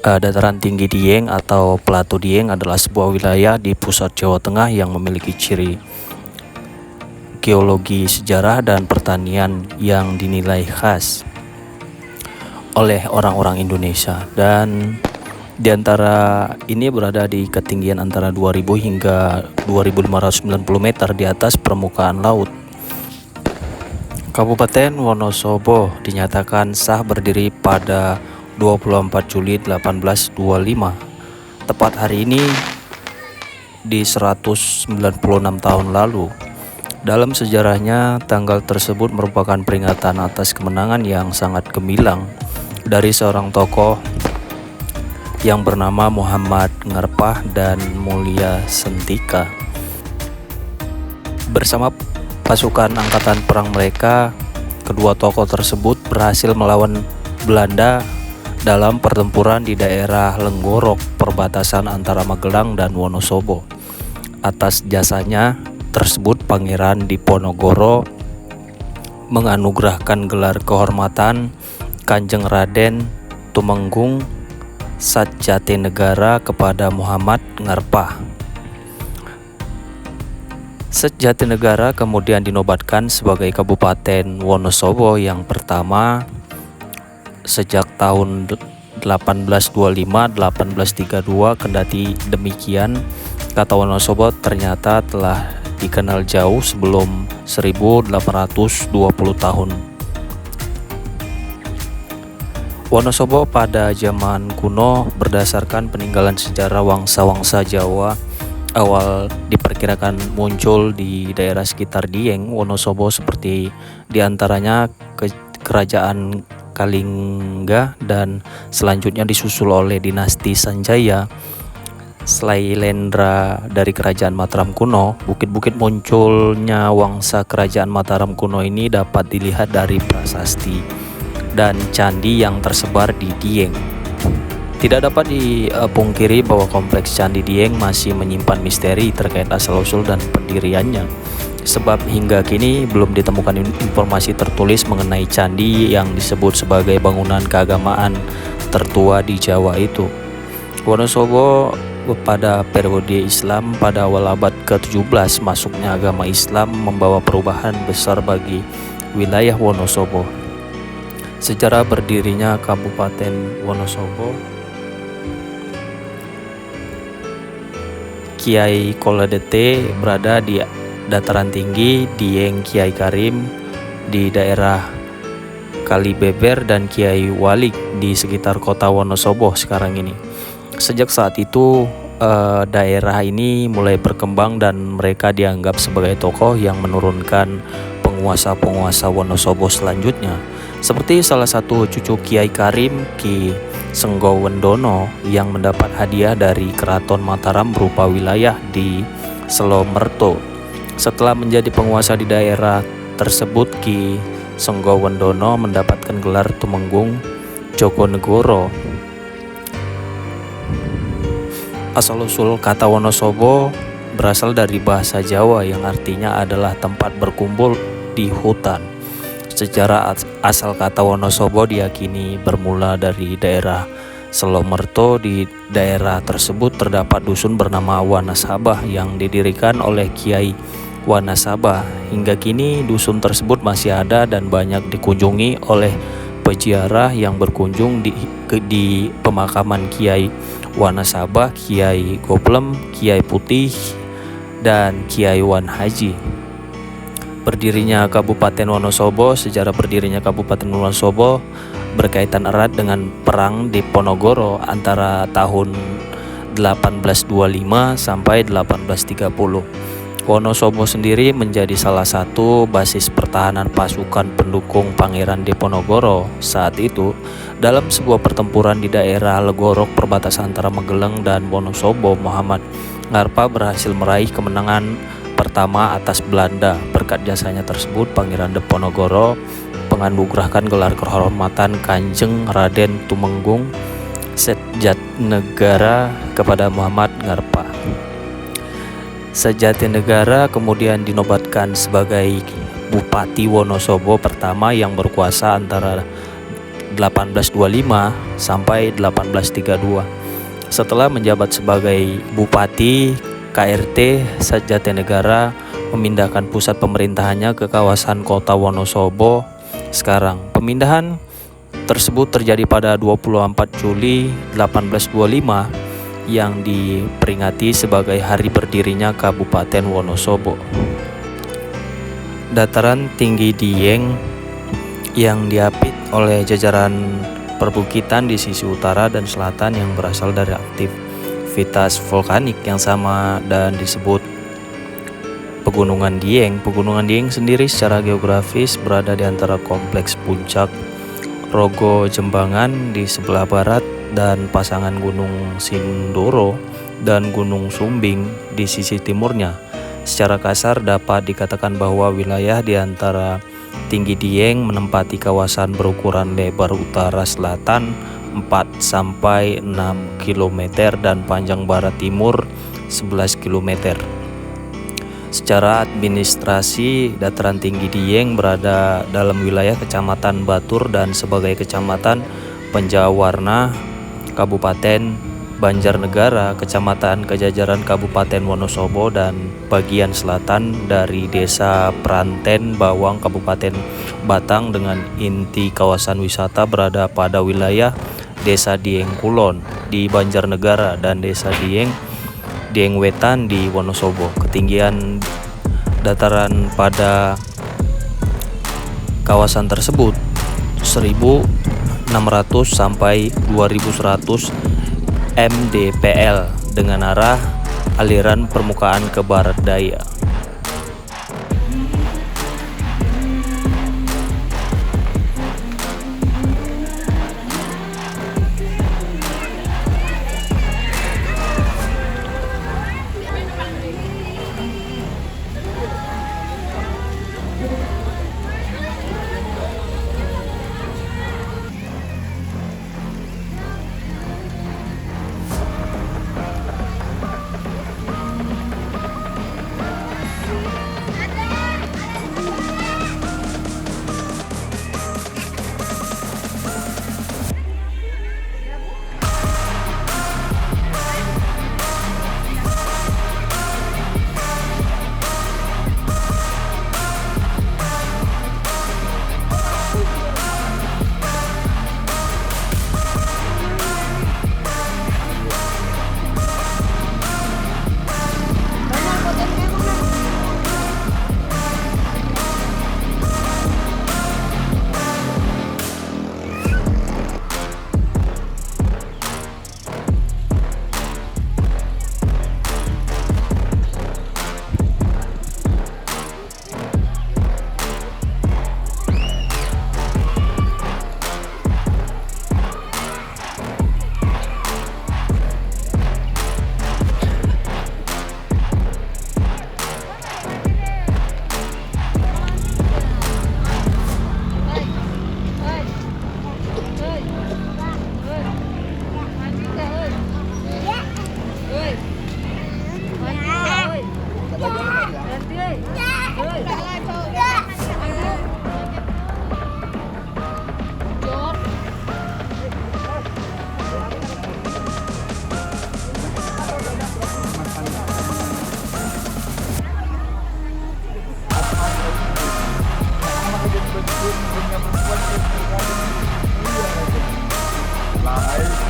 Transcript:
Dataran tinggi Dieng atau Plato Dieng adalah sebuah wilayah di pusat Jawa Tengah yang memiliki ciri geologi, sejarah, dan pertanian yang dinilai khas oleh orang-orang Indonesia, dan di antara ini berada di ketinggian antara 2000 hingga 2590 meter di atas permukaan laut. Kabupaten Wonosobo dinyatakan sah berdiri pada 24 Juli 1825. Tepat hari ini di 196 tahun lalu. Dalam sejarahnya, tanggal tersebut merupakan peringatan atas kemenangan yang sangat gemilang dari seorang tokoh yang bernama Muhammad Ngarpah dan Mulia Sentika. Bersama pasukan angkatan perang mereka, kedua tokoh tersebut berhasil melawan Belanda dalam pertempuran di daerah Lenggorok, perbatasan antara Magelang dan Wonosobo. Atas jasanya tersebut, Pangeran Diponegoro menganugerahkan gelar kehormatan Kanjeng Raden Tumenggung Satjatinegara kepada Muhammad Ngarpah. Satjatinegara kemudian dinobatkan sebagai Kabupaten Wonosobo yang pertama sejak tahun 1825-1832. Kendati demikian, kata Wonosobo ternyata telah dikenal jauh sebelum 1820 tahun. Wonosobo pada zaman kuno berdasarkan peninggalan sejarah wangsa-wangsa Jawa awal diperkirakan muncul di daerah sekitar Dieng, Wonosobo, seperti diantaranya Kerajaan Kalingga dan selanjutnya disusul oleh dinasti Sanjaya, Slailendra dari Kerajaan Mataram kuno. Bukit-bukit munculnya wangsa Kerajaan Mataram kuno ini dapat dilihat dari prasasti dan candi yang tersebar di Dieng. Tidak dapat dipungkiri bahwa kompleks Candi Dieng masih menyimpan misteri terkait asal-usul dan pendiriannya, sebab hingga kini belum ditemukan informasi tertulis mengenai candi yang disebut sebagai bangunan keagamaan tertua di Jawa itu. Wonosobo pada periode Islam pada awal abad ke-17, masuknya agama Islam membawa perubahan besar bagi wilayah Wonosobo. Sejarah berdirinya Kabupaten Wonosobo, Kiai Koledete berada di dataran tinggi Dieng, Kiai Karim di daerah Kalibeber, dan Kiai Walik di sekitar kota Wonosobo sekarang ini. Sejak saat itu daerah ini mulai berkembang dan mereka dianggap sebagai tokoh yang menurunkan penguasa-penguasa Wonosobo selanjutnya, seperti salah satu cucu Kiai Karim, Ki Senggowendono, yang mendapat hadiah dari Keraton Mataram berupa wilayah di Selomerto. Setelah menjadi penguasa di daerah tersebut, Ki Senggowendono mendapatkan gelar Tumenggung Jogonegoro. Asal-usul kata Wonosobo berasal dari bahasa Jawa yang artinya adalah tempat berkumpul di hutan. Secara asal kata Wonosobo diyakini bermula dari daerah Selomerto. Di daerah tersebut terdapat dusun bernama Wanasabah yang didirikan oleh Kiai Wanasabah. Hingga kini dusun tersebut masih ada dan banyak dikunjungi oleh peziarah yang berkunjung di pemakaman Kiai Wanasabah, Kiai Goblem, Kiai Putih, dan Kiai Wan Haji. Berdirinya Kabupaten Wonosobo, sejarah berdirinya Kabupaten Wonosobo berkaitan erat dengan perang Diponegoro antara tahun 1825 sampai 1830. Wonosobo sendiri menjadi salah satu basis pertahanan pasukan pendukung Pangeran Diponegoro saat itu. Dalam sebuah pertempuran di daerah Legorok, perbatasan antara Magelang dan Wonosobo, Muhammad Ngarpah berhasil meraih kemenangan pertama atas Belanda. Berkat jasanya tersebut, Pangeran Diponegoro menganugerahkan gelar kehormatan Kanjeng Raden Tumenggung Satjatinegara kepada Muhammad Ngarpah. Satjatinegara kemudian dinobatkan sebagai Bupati Wonosobo pertama yang berkuasa antara 1825 sampai 1832. Setelah menjabat sebagai Bupati, KRT Jatinegara memindahkan pusat pemerintahannya ke kawasan Kota Wonosobo sekarang. Pemindahan tersebut terjadi pada 24 Juli 1825 yang diperingati sebagai hari berdirinya Kabupaten Wonosobo. Dataran tinggi Dieng yang diapit oleh jajaran perbukitan di sisi utara dan selatan yang berasal dari aktivitas vulkanik yang sama dan disebut Pegunungan Dieng. Pegunungan Dieng sendiri secara geografis berada di antara kompleks puncak Rogo Jembangan di sebelah barat dan pasangan Gunung Sindoro dan Gunung Sumbing di sisi timurnya. Secara kasar dapat dikatakan bahwa wilayah di antara tinggi Dieng menempati kawasan berukuran lebar utara selatan 4 sampai 6 km dan panjang barat timur 11 km. Secara administrasi, dataran tinggi Dieng berada dalam wilayah Kecamatan Batur dan sebagai Kecamatan Penjawarna, Kabupaten Banjarnegara, Kecamatan Kejajaran Kabupaten Wonosobo, dan bagian selatan dari Desa Pranten Bawang Kabupaten Batang dengan inti kawasan wisata berada pada wilayah Desa Dieng Kulon di Banjarnegara dan Desa Dieng Wetan di Wonosobo. Ketinggian dataran pada kawasan tersebut 1.600 sampai 2.100 mdpl dengan arah aliran permukaan ke barat daya. Live